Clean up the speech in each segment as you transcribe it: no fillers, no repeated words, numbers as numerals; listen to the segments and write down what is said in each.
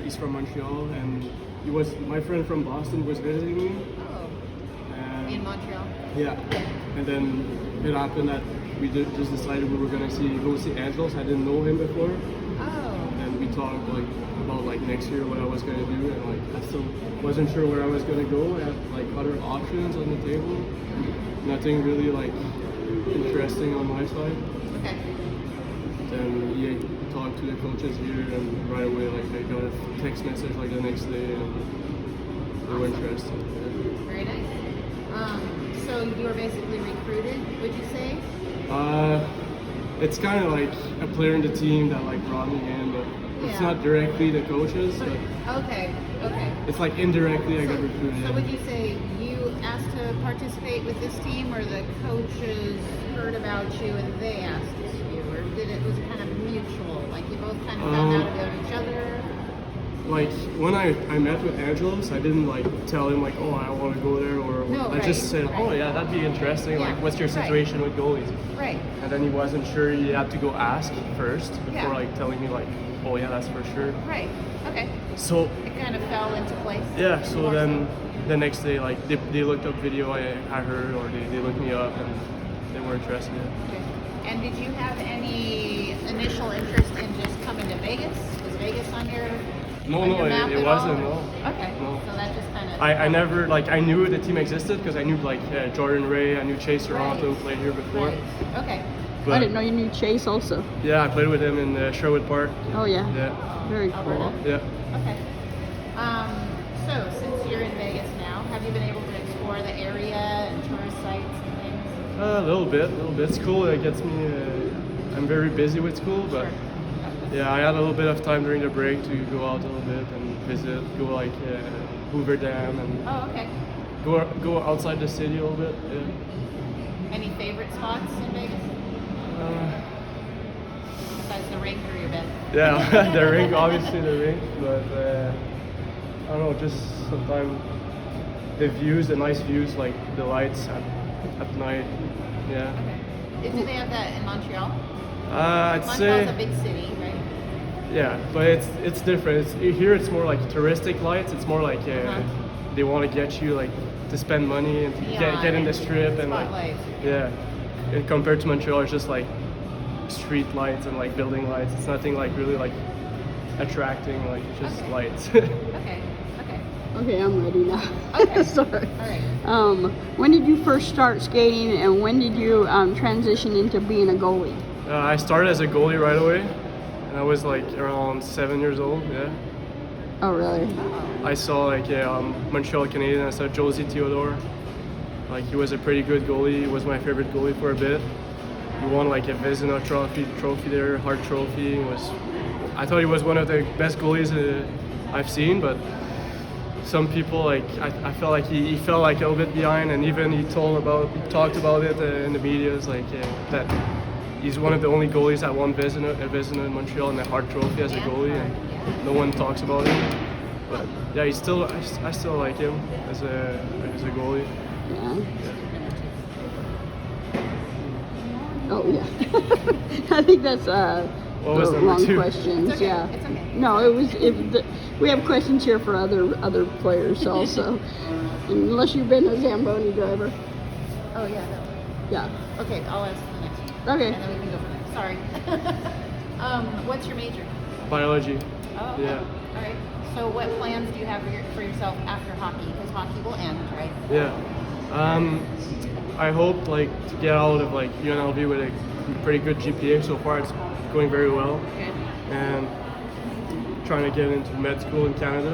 He's from Montreal, and he was my friend from Boston was visiting me. Oh, And in Montreal. yeah, and then it happened that we just decided we were gonna go see Angelos. I didn't know him before, Oh, and we talked like about like next year what I was gonna do, and like I still wasn't sure where I was gonna go. I had like other options on the table, nothing really like interesting on my side. okay. Then he talked to the coaches here, and right away like I got a text message like the next day, and they were interested. Yeah. Very nice. So you were basically recruited, would you say? It's kind of like a player in the team that like brought me in, but it's Yeah. not directly the coaches. But Okay, okay. it's like indirectly I got recruited. So would you say you asked to participate with this team, or the coaches heard about you and they asked you, or was it kind of mutual? Like you both kind of found out about each other? Like when I met with Angelos, I didn't like tell him like, oh, I want to go there, or No, I just said, oh right. yeah, that'd be interesting. Yeah, Like, what's your right. situation with goalies? Right. And then he wasn't sure. He had to go ask first before Yeah. like telling me like, oh yeah, that's for sure. Right. Okay. So It kind of fell into place. yeah, so More then the next day, like they looked up video I heard, or they looked me up and they were interested. Okay. And did you have any initial interest in just coming to Vegas? Was Vegas on your No, on no, your map it at wasn't. all? No. Okay. No. So that just kind of. I never like I knew the team existed because I knew like Jordan Ray, I knew Chase Toronto Right. played here before. Right. Okay. But I didn't know you knew Chase also. yeah, I played with him in Sherwood Park. Oh yeah. Yeah, Very cool. Alberta? yeah. Okay. So since you're in Vegas now, have you been able to explore the area and tourist sites and things? A little bit. It's cool. It gets me. I'm very busy with school, but Sure. yeah, I had a little bit of time during the break to go out a little bit and visit, go like Hoover Dam and Oh, okay. go outside the city a little bit. Yeah. Any favorite spots in Vegas besides the rink or your bed? Yeah, the rink, obviously the rink, but I don't know, just sometimes the views, the nice views, like the lights at night. Yeah. Okay. Do they have that in Montreal? I'd Montreal's say. a big city, right? Yeah, but it's different. Here it's more like touristic lights. It's more like they want to get you like to spend money and to get in the strip and like spotlight. yeah. And compared to Montreal, it's just like street lights and like building lights. It's nothing like really like attracting. Like it's just Okay. lights. Okay. Okay. Okay, I'm ready now. Okay. Sorry. All right. When did you first start skating, and when did you transition into being a goalie? I started as a goalie right away, and I was like around 7 years old. Yeah. Oh, really? I saw like Montreal Canadiens. I saw Josie Theodore. Like he was a pretty good goalie. He was my favorite goalie for a bit. He won like a Vezina trophy there, Hart Trophy. I thought he was one of the best goalies I've seen, but some people like I felt like he fell like a little bit behind, and even he talked about it in the media like that he's one of the only goalies that won Vezina in Montreal and the Hart Trophy as a goalie, and no one talks about him. But yeah, I still like him as a goalie. Yeah. Oh yeah. I think that's What was the number wrong 2? questions. It's okay. Yeah. It's okay. No, it was. We have questions here for other players also, unless you've been a Zamboni driver. Oh yeah. No. Yeah. Okay. I'll ask the next one. Okay. And then we can go from there. Sorry. What's your major? Biology. Oh. Okay. Yeah. All right. So what plans do you have for yourself after hockey? Because hockey will end, right? Yeah. I hope like to get out of like UNLV with a pretty good GPA. So far it's going very well. Okay. And trying to get into med school in Canada.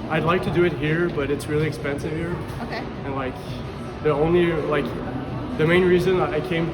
I'd like to do it here, but it's really expensive here. Okay. And like the main reason I came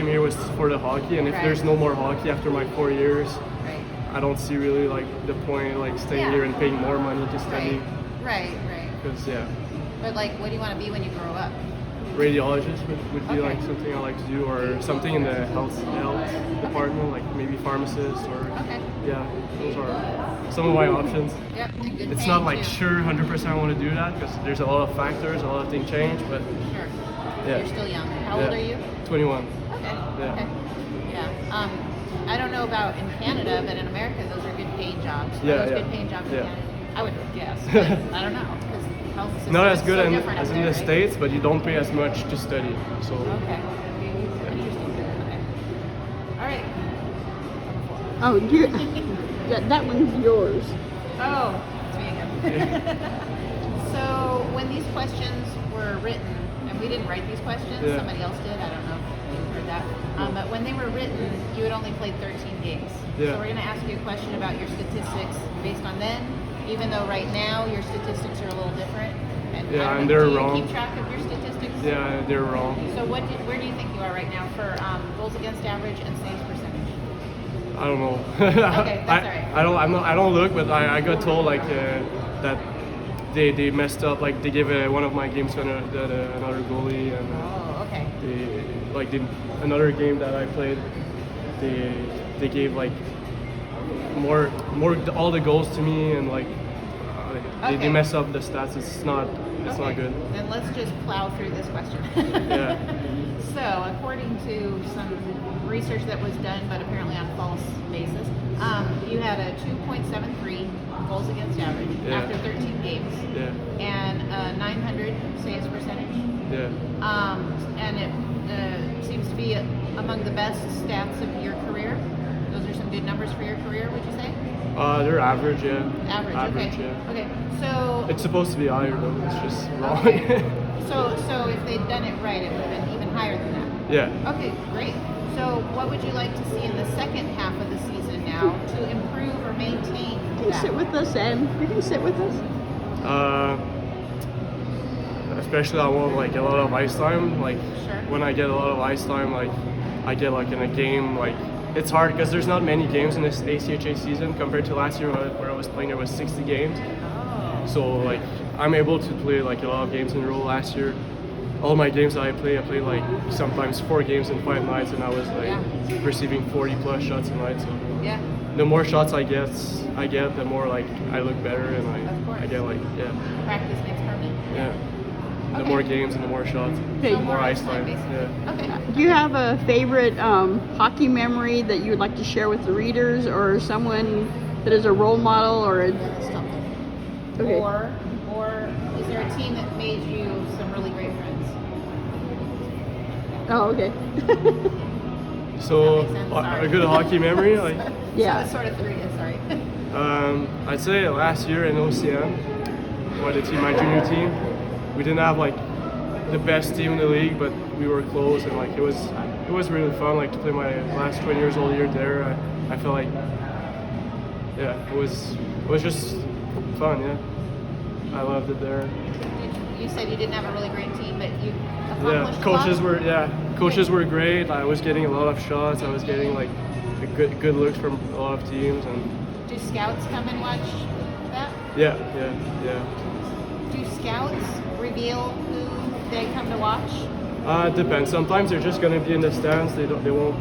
here was for the hockey. And if Right. there's no more hockey after my 4 years, Right. I don't see really like the point like staying Yeah. here and paying more money to study. Right. Right. Because yeah. But like, what do you want to be when you grow up? Radiologist would be Okay. like something I like to do, or something in the health department, like maybe pharmacist, or Okay. yeah, those are some of my options. Yep. and good It's paying, not like too. sure 100% I want to do that because there's a lot of factors, a lot of things change, but Sure. yeah. You're still young. How old Yeah. are you? 21. Okay. Yeah. Okay. Yeah. I don't know about in Canada, but in America, those are good paid jobs. Yeah, those yeah. good paying jobs in Yeah. Canada? I would guess, but I don't know, because health system Not is as good so in, different as up in there, the right? States, but you don't pay as much to study. So Okay. Interesting. Okay. All right. Oh, that one's yours. Oh, it's me again. So when these questions were written, and we didn't write these questions, Yeah. somebody else did. I don't know if you heard that. But when they were written, you had only played 13 games. Yeah. So we're going to ask you a question about your statistics based on then, even though right now your statistics are a little different. And Yeah, I don't and know, they're do you wrong. keep track of your statistics? yeah, they're wrong. So where do you think you are right now for goals against average and saves percentage? I don't know. Okay, that's all right. I don't look, but I got told like that they messed up. Like they gave one of my games to another goalie, and Oh, okay. another game that I played, they gave like more all the goals to me, and like they Okay. mess up the stats. It's not good. Then let's just plow through this question. Yeah. So, according to some research that was done, but apparently on false basis, you had a 2.73 goals against average Yeah. after 13 games, Yeah. and a 900 saves percentage. Yeah. And it seems to be among the best stats of your career. Those are some good numbers for your career, would you say? They're average. Yeah. Average, okay. Yeah. Okay, so It's supposed to be higher though. It's just wrong. okay. So if they'd done it right, it would have been even higher than that. Yeah. Okay, great. So what would you like to see in the second half of the season now to improve or maintain You can that? sit with us, Em. You can sit with us. Especially I want like a lot of ice time. Like Sure. when I get a lot of ice time, like I get like in a game, like it's hard because there's not many games in this ACHA season compared to last year where I was playing. There was 60 games, Oh. so like I'm able to play like a lot of games in a row. Last year, all my games that I played like sometimes 4 games in 5 nights, and I was like Yeah. receiving 40 plus shots a night. So Yeah. the more shots I get, the more like I look better, and Of course. I get like Practice makes permanent. yeah. The Okay. more games and the more shots, Okay. the more ice time. basically. Yeah. Okay. Do you have a favorite hockey memory that you would like to share with the readers, or someone that is a role model, or a, okay. Or is there a team that made you some really great friends? Oh, okay. So That makes sense, a sorry. good hockey memory, like Yeah. So sort of 3, sorry. I'd say last year in OCM, or the team, my junior team, we didn't have like the best team in the league, but we were close, and like it was really fun, like to play my last 20 years old year there. I felt like it was just fun. Yeah, I loved it there. You said you didn't have a really great team, but you Yeah, accomplished a lot? coaches were great. I was getting a lot of shots. I was getting like a good looks from a lot of teams, and Do scouts come and watch that? yeah. Do scouts reveal who they come to watch? It depends. Sometimes they're just gonna be in the stands. They won't.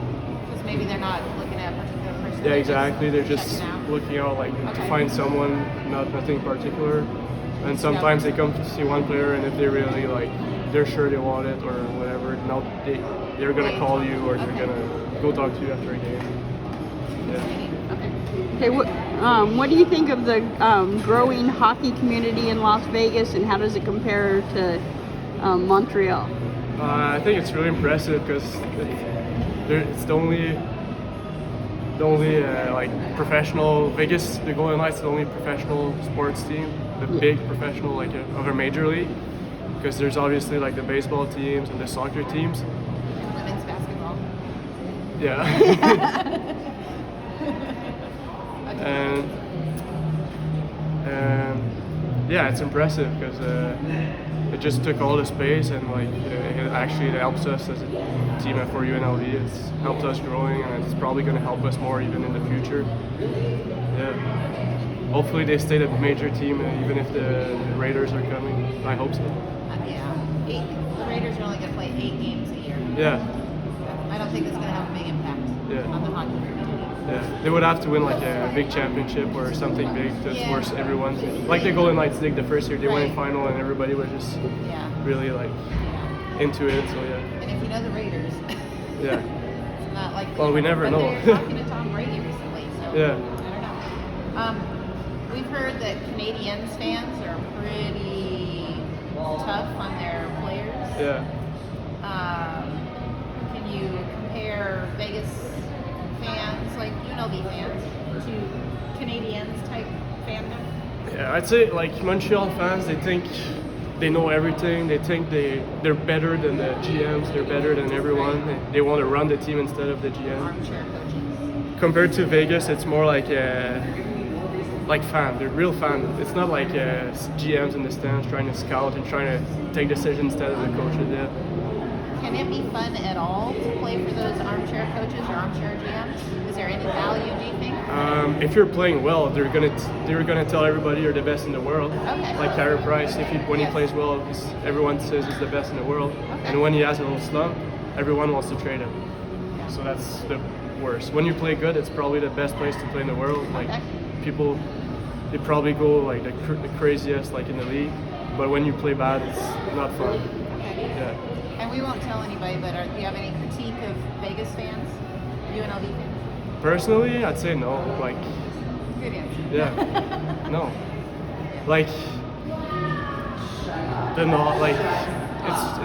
Because maybe they're not looking at a particular person. Yeah, exactly. They're just checking out. looking out like to Okay. find someone, nothing particular. And sometimes they come to see one player, and if they really like, they're sure they want it or whatever. Now they're gonna call you, or they're Okay. gonna go talk to you after a game. Yeah. Okay. Okay, what do you think of the growing hockey community in Las Vegas, and how does it compare to Montreal? I think it's really impressive because it's the only like professional Vegas. The Golden Knights are the only professional sports team, the Yeah. big professional like of a major league. Because there's obviously like the baseball teams and the soccer teams. And women's basketball. Yeah. Okay. and yeah, it's impressive because it just took all the space, and like it helps us as a team at 4UNLV. It's helped us growing, and it's probably going to help us more even in the future. Yeah. Hopefully they stay the major team, even if the Raiders are coming. I hope so. Yeah. The Raiders are only going to play 8 games a year. Yeah. I don't think it's going to have a big impact Yeah. on the hockey community. Yeah, they would have to win like a big championship or something big to force everyone. Like the Golden Knights did the first year, they went in Right. final, and everybody was just Yeah. really like Yeah. into it. So yeah, And if you know the Raiders, yeah, it's not like. Well, we never but know. They're talking to Tom Brady recently, so Yeah. I don't know. We've heard that Canadiens fans are pretty tough on their players. Yeah. Can you compare Vegas fans, like UNLV fans, to Canadiens type fandom? Yeah, I'd say like Montreal fans, they think they know everything. They think they're better than the GMs. They're better than everyone. They want to run the team instead of the GM. Armchair coaches. Compared to Vegas, it's more like fan. They're real fan. It's not like GMs in the stands trying to scout and trying to take decisions instead of the coaches. Yeah. Can it be fun at all to play for those armchair coaches or armchair GMs? Is there any value, do you think? If you're playing well, they're gonna tell everybody you're the best in the world. Okay. Like Carey Price, when he Yes. plays well, everyone says he's the best in the world. Okay. And when he has a little slump, everyone wants to trade him. So that's the worst. When you play good, it's probably the best place to play in the world. Like Okay. people, they probably go like the craziest like in the league. But when you play bad, it's not fun. Okay. Yeah. And we won't tell anybody, but do you have any critique of Vegas fans? UNLV fans? Personally, I'd say no. Like, Good answer. yeah, no. Like,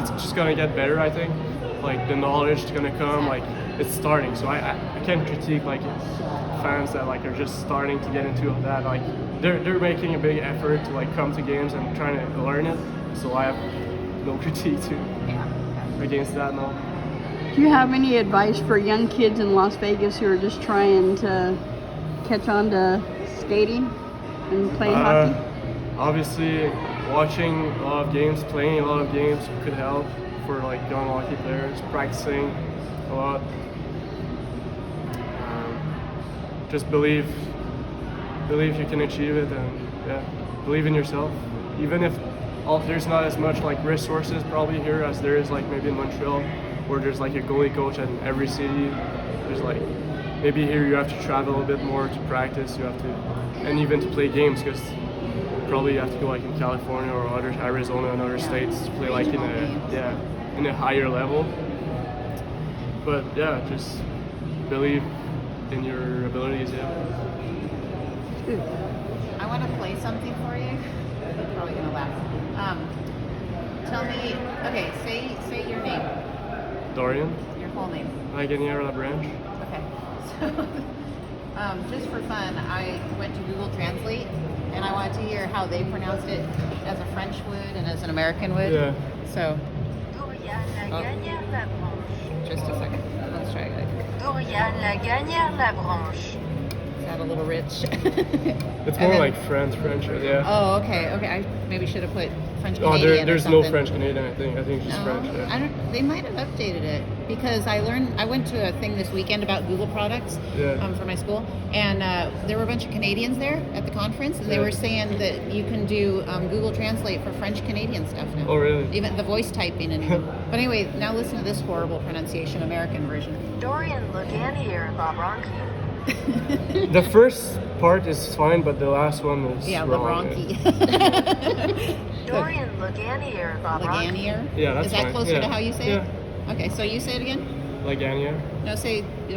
it's just gonna get better. I think. Like the knowledge is gonna come. Like it's starting. So I can't critique like fans that like are just starting to get into that. Like they're making a big effort to like come to games and trying to learn it. So I have no critique against that. No. Do you have any advice for young kids in Las Vegas who are just trying to catch on to skating and playing hockey? Obviously, watching a lot of games, playing a lot of games could help for like young hockey players. Practicing a lot. Just believe you can achieve it, and believe in yourself. Even if there's not as much like resources probably here as there is like maybe in Montreal, where there's like a goalie coach in every city. There's like maybe here you have to travel a bit more to practice. You have to, and even to play games, because probably you have to go like in California or Arizona and other states to play like in a higher level. But yeah, just believe in your abilities. I want to play something for you. You're probably gonna laugh. Tell me. Okay, say your name. Dorian Your whole name. Laganiere Labranche. Okay. So, just for fun, I went to Google Translate, and I wanted to hear how they pronounced it as a French would and as an American would. Yeah. So, Dorian Laganiere Labranche. just a second. Let's try it. Dorian Laganiere Labranche. Is that a little rich? It's more like French, yeah. Oh, okay. I maybe should have put French Oh, Canadian. there's or no something. French Canadian. I think it's just No, French. Yeah. I don't. They might have updated it because I went to a thing this weekend about Google products for my school, and there were a bunch of Canadians there at the conference, and they Yeah. were saying that you can do Google Translate for French Canadian stuff now. Oh, really? Even the voice typing and. But anyway, now listen to this horrible pronunciation, American version. Dorian Laganiere Labranche. The first part is fine, but the last one is wrong. Labranche. Dorian Laganiere Labranche. Laganiere. Yeah, that's Is that fine. closer Yeah. to how you say it? Okay, so you say it again. Laganiere. No, say